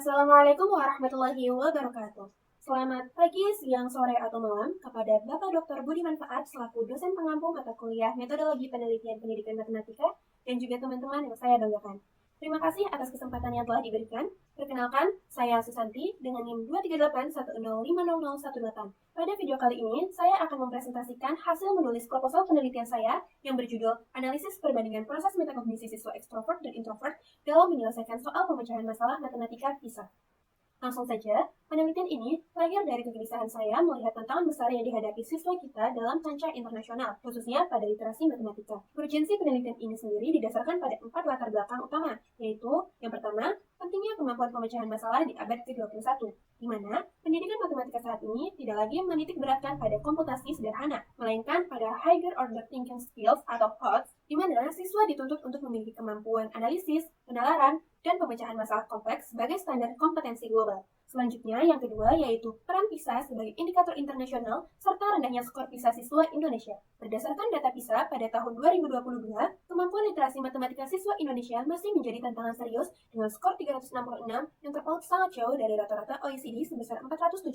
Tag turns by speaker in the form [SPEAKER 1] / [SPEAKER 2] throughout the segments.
[SPEAKER 1] Assalamualaikum warahmatullahi wabarakatuh. Selamat pagi, siang, sore, atau malam kepada Bapak Dr. Budi Manfaat selaku dosen pengampu mata kuliah Metodologi Penelitian Pendidikan Matematika dan juga teman-teman yang saya banggakan. Terima kasih atas kesempatan yang telah diberikan. Perkenalkan, saya Susanti dengan NIM 23810500118. Pada video kali ini, saya akan mempresentasikan hasil menulis proposal penelitian saya yang berjudul Analisis Perbandingan Proses Metakognisi Siswa Ekstrovert dan Introvert dalam menyelesaikan soal pemecahan masalah matematika PISA. Langsung saja, penelitian ini lahir dari kegelisahan saya melihat tantangan besar yang dihadapi siswa kita dalam kancah internasional, khususnya pada literasi matematika. Urgensi penelitian ini sendiri didasarkan pada 4 latar belakang utama, yaitu yang pertama, pentingnya kemampuan pemecahan masalah di abad ke-21, di mana pendidikan matematika saat ini tidak lagi menitik beratkan pada komputasi sederhana, melainkan pada higher order thinking skills atau HOTS, di mana siswa dituntut untuk memiliki kemampuan analisis, penalaran, dan pemecahan masalah kompleks sebagai standar kompetensi global. Selanjutnya, yang kedua yaitu peran PISA sebagai indikator internasional serta rendahnya skor PISA siswa Indonesia. Berdasarkan data PISA pada tahun 2022, kemampuan literasi matematika siswa Indonesia masih menjadi tantangan serius dengan skor 366 yang terpaut sangat jauh dari rata-rata OECD sebesar 472,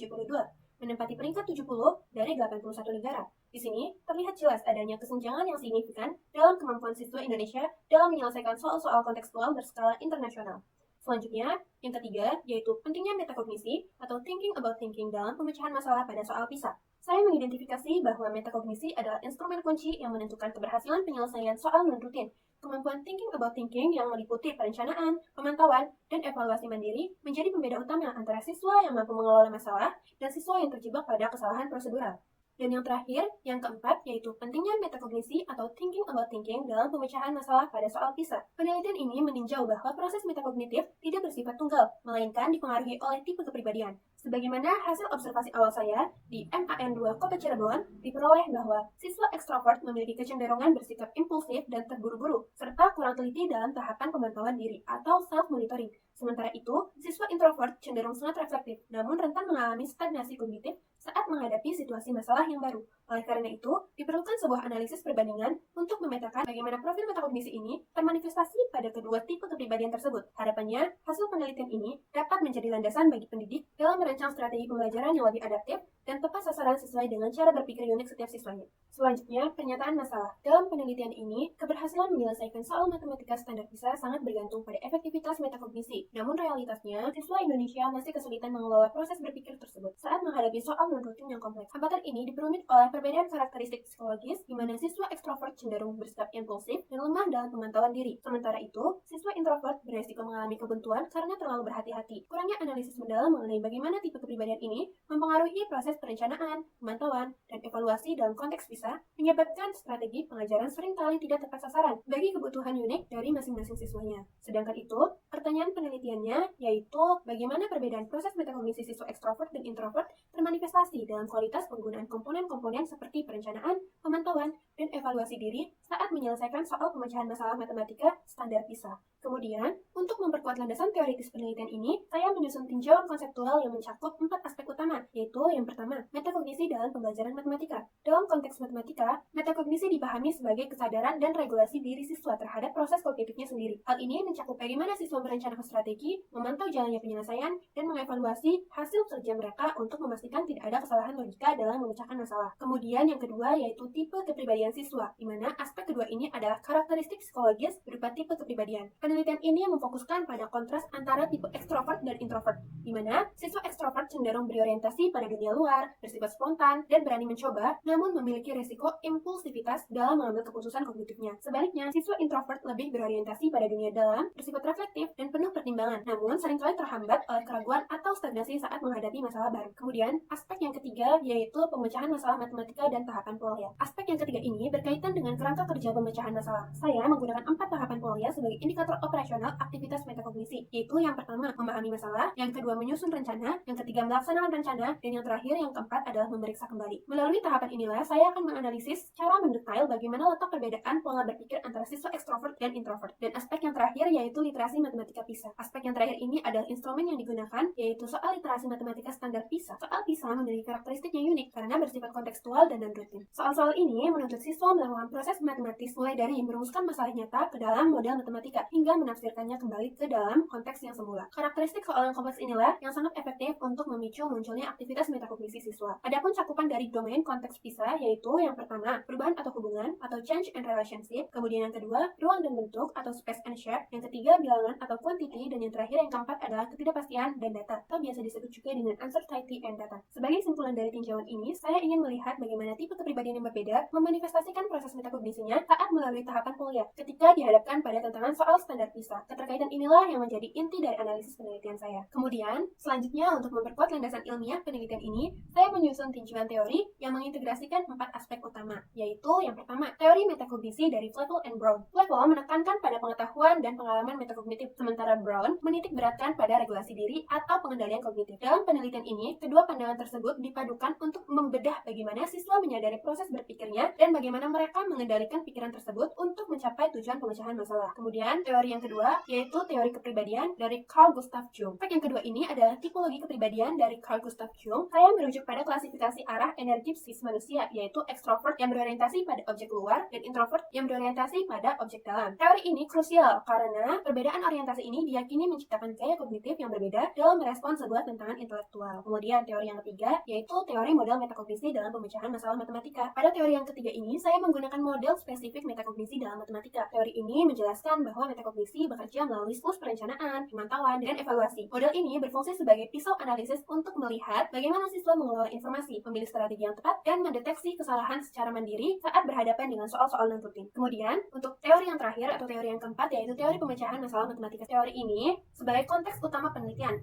[SPEAKER 1] menempati peringkat 70 dari 81 negara. Di sini terlihat jelas adanya kesenjangan yang signifikan dalam kemampuan siswa Indonesia dalam menyelesaikan soal-soal kontekstual berskala internasional. Selanjutnya, yang ketiga, yaitu pentingnya metakognisi atau thinking about thinking dalam pemecahan masalah pada soal PISA. Saya mengidentifikasi bahwa metakognisi adalah instrumen kunci yang menentukan keberhasilan penyelesaian soal non-rutin. Kemampuan thinking about thinking yang meliputi perencanaan, pemantauan, dan evaluasi mandiri menjadi pembeda utama antara siswa yang mampu mengelola masalah dan siswa yang terjebak pada kesalahan prosedural. Dan yang terakhir, yang keempat, yaitu pentingnya metakognisi atau thinking about thinking dalam pemecahan masalah pada soal PISA. Penelitian ini meninjau bahwa proses metakognitif tidak bersifat tunggal, melainkan dipengaruhi oleh tipe kepribadian. Sebagaimana hasil observasi awal saya di MAN 2 Kota Cirebon, diperoleh bahwa siswa ekstrovert memiliki kecenderungan bersikap impulsif dan terburu-buru, serta kurang teliti dalam tahapan pemantauan diri atau self-monitoring. Sementara itu, siswa introvert cenderung sangat reflektif, namun rentan mengalami stagnasi kognitif saat menghadapi situasi masalah yang baru. Oleh karena itu, diperlukan sebuah analisis perbandingan untuk memetakan bagaimana profil metakognisi ini termanifestasi pada kedua tipe kepribadian tersebut. Harapannya, hasil penelitian ini dapat menjadi landasan bagi pendidik dalam merancang strategi pembelajaran yang lebih adaptif dan tepat sasaran sesuai dengan cara berpikir unik setiap siswanya. Selanjutnya, pernyataan masalah. Dalam penelitian ini, keberhasilan menyelesaikan soal matematika standar PISA sangat bergantung pada efektivitas metakognisi. Namun realitasnya, siswa Indonesia masih kesulitan mengelola proses berpikir tersebut saat menghadapi soal non-rutin yang kompleks. Hambatan ini diperumit oleh perbedaan karakteristik psikologis, di mana siswa ekstrovert cenderung bersikap impulsif dan lemah dalam pemantauan diri. Sementara itu, siswa introvert beresiko mengalami kebuntuan karena terlalu berhati-hati. Kurangnya analisis mendalam mengenai bagaimana tipe kepribadian ini mempengaruhi proses perencanaan, pemantauan, dan evaluasi dalam konteks PISA, menyebabkan strategi pengajaran seringkali tidak tepat sasaran bagi kebutuhan unik dari masing-masing siswanya. Sedangkan itu, pertanyaan penelitiannya yaitu bagaimana perbedaan proses metakognisi siswa ekstrovert dan introvert termanifestasi dalam kualitas penggunaan komponen-komponen seperti perencanaan, pemantauan, dan evaluasi diri saat menyelesaikan soal pemecahan masalah matematika standar PISA. Kemudian, untuk memperkuat landasan teoritis penelitian ini, saya menyusun tinjauan konseptual yang mencakup 4 aspek utama, yaitu yang pertama, metakognisi dalam pembelajaran matematika. Dalam konteks matematika, metakognisi dipahami sebagai kesadaran dan regulasi diri siswa terhadap proses kognitifnya sendiri. Hal ini mencakup bagaimana siswa merencanakan strategi, memantau jalannya penyelesaian, dan mengevaluasi hasil kerja mereka untuk memastikan tidak ada kesalahan logika dalam memecahkan masalah. Kemudian yang kedua yaitu tipe kepribadian siswa, di mana aspek kedua ini adalah karakteristik psikologis berupa tipe kepribadian. Penelitian ini memfokuskan pada kontras antara tipe ekstrovert dan introvert, di mana siswa ekstrovert cenderung berorientasi pada dunia luar, bersifat spontan, dan berani mencoba, namun memiliki risiko impulsivitas dalam mengambil keputusan kognitifnya. Sebaliknya, siswa introvert lebih berorientasi pada dunia dalam, bersifat reflektif, dan penuh pertimbangan, namun seringkali terhambat oleh keraguan atau stagnasi saat menghadapi masalah baru. Kemudian, aspek yang ketiga yaitu pemecahan masalah matematika dan tahapan Polya. Aspek yang ketiga ini berkaitan dengan kerangka kerja pemecahan masalah. Saya menggunakan 4 tahapan Polya sebagai indikator operasional aktivitas metakognisi, yaitu yang pertama, memahami masalah, yang kedua, menyusun rencana, yang ketiga melaksanakan rencana, dan yang terakhir yang keempat adalah memeriksa kembali. Melalui tahapan inilah saya akan menganalisis secara mendetail bagaimana letak perbedaan pola berpikir antara siswa ekstrovert dan introvert. Dan aspek yang terakhir yaitu literasi matematika PISA. Aspek yang terakhir ini adalah instrumen yang digunakan, yaitu soal literasi matematika standar PISA. Soal PISA memiliki karakteristik yang unik karena bersifat kontekstual dan non-rutin. Soal-soal ini menuntut siswa melakukan proses matematis mulai dari merumuskan masalah nyata ke dalam model matematika hingga menafsirkannya kembali ke dalam konteks yang semula. Karakteristik soal yang kompleks inilah yang sangat efektif untuk memicu munculnya aktivitas metakognisi siswa. Adapun cakupan dari domain konteks PISA yaitu yang pertama, perubahan atau hubungan atau change and relationship, kemudian yang kedua, ruang dan bentuk atau space and shape, yang ketiga, bilangan atau quantity, dan yang terakhir yang keempat adalah ketidakpastian dan data atau biasa disebut juga dengan uncertainty and data. Sebagai simpulan dari tinjauan ini, saya ingin melihat bagaimana tipe kepribadian yang berbeda memanifestasikan proses metakognisinya saat melalui tahapan kuliah ketika dihadapkan pada tantangan soal standar PISA. Keterkaitan inilah yang menjadi inti dari analisis penelitian saya. Kemudian, selanjutnya untuk memperkuat landasan ilmiah penelitian ini, saya menyusun tinjauan teori yang mengintegrasikan 4 aspek utama, yaitu yang pertama, teori metakognisi dari Flevel and Brown. Flevel menekankan pada pengetahuan dan pengalaman metakognitif, sementara Brown menitik beratkan pada regulasi diri atau pengendalian kognitif. Dalam penelitian ini, kedua pandangan tersebut dipadukan untuk membedah bagaimana siswa menyadari proses berpikirnya dan bagaimana mereka mengendalikan pikiran tersebut untuk mencapai tujuan pemecahan masalah. Kemudian, teori yang kedua yaitu teori kepribadian dari Carl Gustav Jung. Aspek yang kedua ini adalah tipologi kepribadian dari Carl Gustav Jung. Saya merujuk pada klasifikasi arah energi psikis manusia, yaitu ekstrovert yang berorientasi pada objek luar dan introvert yang berorientasi pada objek dalam. Teori ini krusial karena perbedaan orientasi ini diyakini menciptakan gaya kognitif yang berbeda dalam merespon sebuah tantangan intelektual. Kemudian, teori yang ketiga yaitu teori model metakognisi dalam pemecahan masalah matematika. Pada teori yang ketiga ini, saya menggunakan model spesifik metakognisi dalam matematika. Teori ini menjelaskan bahwa metakognisi bekerja melalui siklus perencanaan, pemantauan, dan evaluasi. Model ini berfungsi sebagai pisau analisis untuk melihat bagaimana siswa mengelola informasi, memilih strategi yang tepat, dan mendeteksi kesalahan secara mandiri saat berhadapan dengan soal-soal non-rutin. Kemudian, untuk teori yang terakhir atau teori yang keempat yaitu teori pemecahan masalah matematika. Teori ini sebagai konteks utama penelitian,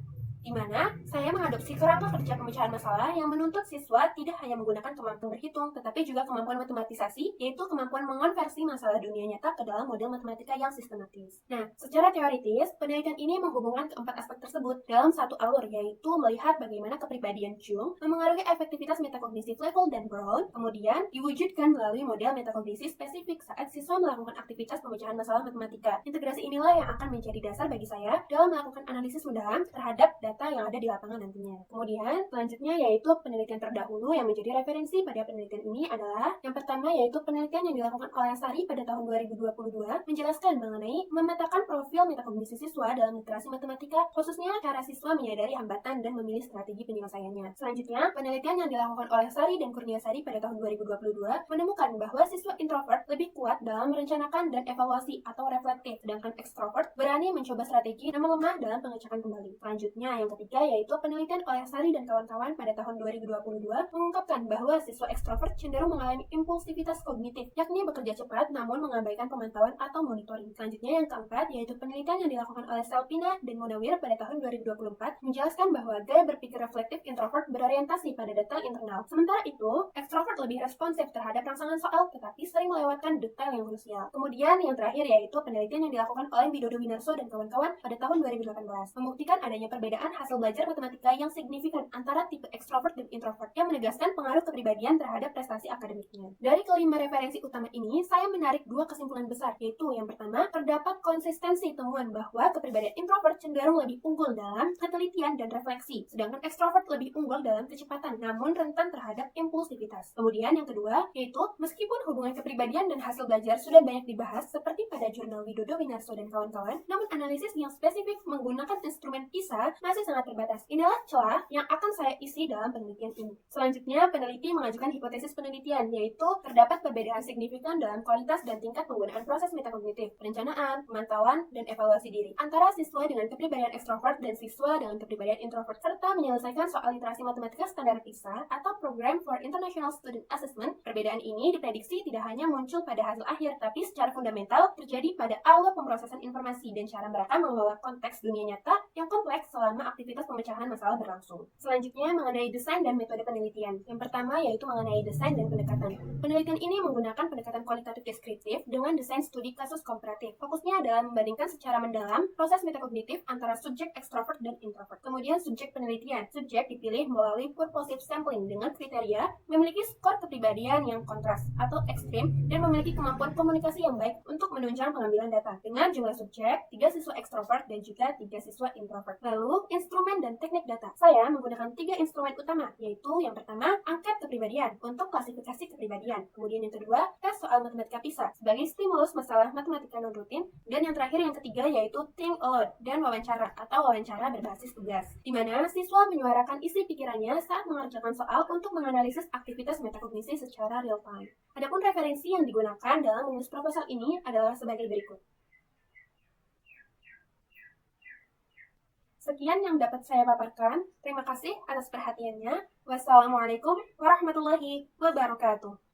[SPEAKER 1] di mana saya mengadopsi kerangka kerja pemecahan masalah yang menuntut siswa tidak hanya menggunakan kemampuan berhitung, tetapi juga kemampuan matematisasi, yaitu kemampuan mengonversi masalah dunia nyata ke dalam model matematika yang sistematis. Nah, secara teoritis, penelitian ini menghubungkan keempat aspek tersebut dalam satu alur, yaitu melihat bagaimana kepribadian Jung memengaruhi efektivitas metakognisi Flevel dan Brown, kemudian diwujudkan melalui model metakognisi spesifik saat siswa melakukan aktivitas pemecahan masalah matematika. Integrasi inilah yang akan menjadi dasar bagi saya dalam melakukan analisis mendalam terhadap data yang ada di lapangan nantinya. Kemudian, selanjutnya yaitu penelitian terdahulu yang menjadi referensi pada penelitian ini adalah yang pertama yaitu penelitian yang dilakukan oleh Sari pada tahun 2022 menjelaskan mengenai memetakan profil metakognisi siswa dalam literasi matematika, khususnya cara siswa menyadari hambatan dan memilih strategi penyelesaiannya. Selanjutnya, penelitian yang dilakukan oleh Sari dan Kurniasari pada tahun 2022 menemukan bahwa siswa introvert lebih kuat dalam merencanakan dan evaluasi atau reflektif, sedangkan ekstrovert berani mencoba strategi dan melemah dalam pengecekan kembali. Selanjutnya, yang ketiga yaitu penelitian oleh Sari dan kawan-kawan pada tahun 2022 mengungkapkan bahwa siswa ekstrovert cenderung mengalami impulsivitas kognitif, yakni bekerja cepat namun mengabaikan pemantauan atau monitoring. Selanjutnya yang keempat yaitu penelitian yang dilakukan oleh Selpina dan Munawir pada tahun 2024 menjelaskan bahwa gaya berpikir reflektif introvert berorientasi pada detail internal. Sementara itu, ekstrovert lebih responsif terhadap rangsangan soal tetapi sering melewatkan detail yang krusial. Kemudian yang terakhir yaitu penelitian yang dilakukan oleh Widodo Winarso dan kawan-kawan pada tahun 2018 membuktikan adanya perbedaan hasil belajar matematika yang signifikan antara tipe ekstrovert dan introvert yang menegaskan pengaruh kepribadian terhadap prestasi akademiknya. Dari kelima referensi utama ini, saya menarik dua kesimpulan besar, yaitu yang pertama, terdapat konsistensi temuan bahwa kepribadian introvert cenderung lebih unggul dalam ketelitian dan refleksi, sedangkan ekstrovert lebih unggul dalam kecepatan, namun rentan terhadap impulsivitas. Kemudian yang kedua, yaitu meskipun hubungan kepribadian dan hasil belajar sudah banyak dibahas seperti pada jurnal Widodo Winarso dan kawan-kawan, namun analisis yang spesifik menggunakan instrumen PISA masih sangat terbatas. Inilah celah yang akan saya isi dalam penelitian ini. Selanjutnya, peneliti mengajukan hipotesis penelitian, yaitu terdapat perbedaan signifikan dalam kualitas dan tingkat penggunaan proses metakognitif, perencanaan, pemantauan, dan evaluasi diri antara siswa dengan kepribadian ekstrovert dan siswa dengan kepribadian introvert, serta menyelesaikan soal literasi matematika standar PISA atau Program for International Student Assessment. Perbedaan ini diprediksi tidak hanya muncul pada hasil akhir, tapi secara fundamental terjadi pada alur pemrosesan informasi dan cara mereka mengelola konteks dunia nyata yang kompleks selama aktivitas pemecahan masalah berlangsung. Selanjutnya mengenai desain dan metode penelitian. Yang pertama yaitu mengenai desain dan pendekatan. Penelitian ini menggunakan pendekatan kualitatif deskriptif dengan desain studi kasus komparatif. Fokusnya adalah membandingkan secara mendalam proses metakognitif antara subjek ekstrovert dan introvert. Kemudian subjek penelitian. Subjek dipilih melalui purposive sampling dengan kriteria memiliki skor kepribadian yang kontras atau ekstrim dan memiliki kemampuan komunikasi yang baik untuk menunjang pengambilan data. Dengan jumlah subjek, 3 siswa ekstrovert dan juga 3 siswa introvert. Lalu, instrumen dan teknik data. Saya menggunakan 3 instrumen utama, yaitu yang pertama, angket kepribadian untuk klasifikasi kepribadian. Kemudian yang kedua, tes soal matematika PISA sebagai stimulus masalah matematika non-rutin. Dan yang terakhir yang ketiga yaitu think aloud dan wawancara atau wawancara berbasis tugas, di mana siswa menyuarakan isi pikirannya saat mengerjakan soal untuk menganalisis aktivitas metakognisi secara real time. Adapun referensi yang digunakan dalam menulis proposal ini adalah sebagai berikut. Sekian yang dapat saya paparkan. Terima kasih atas perhatiannya. Wassalamualaikum warahmatullahi wabarakatuh.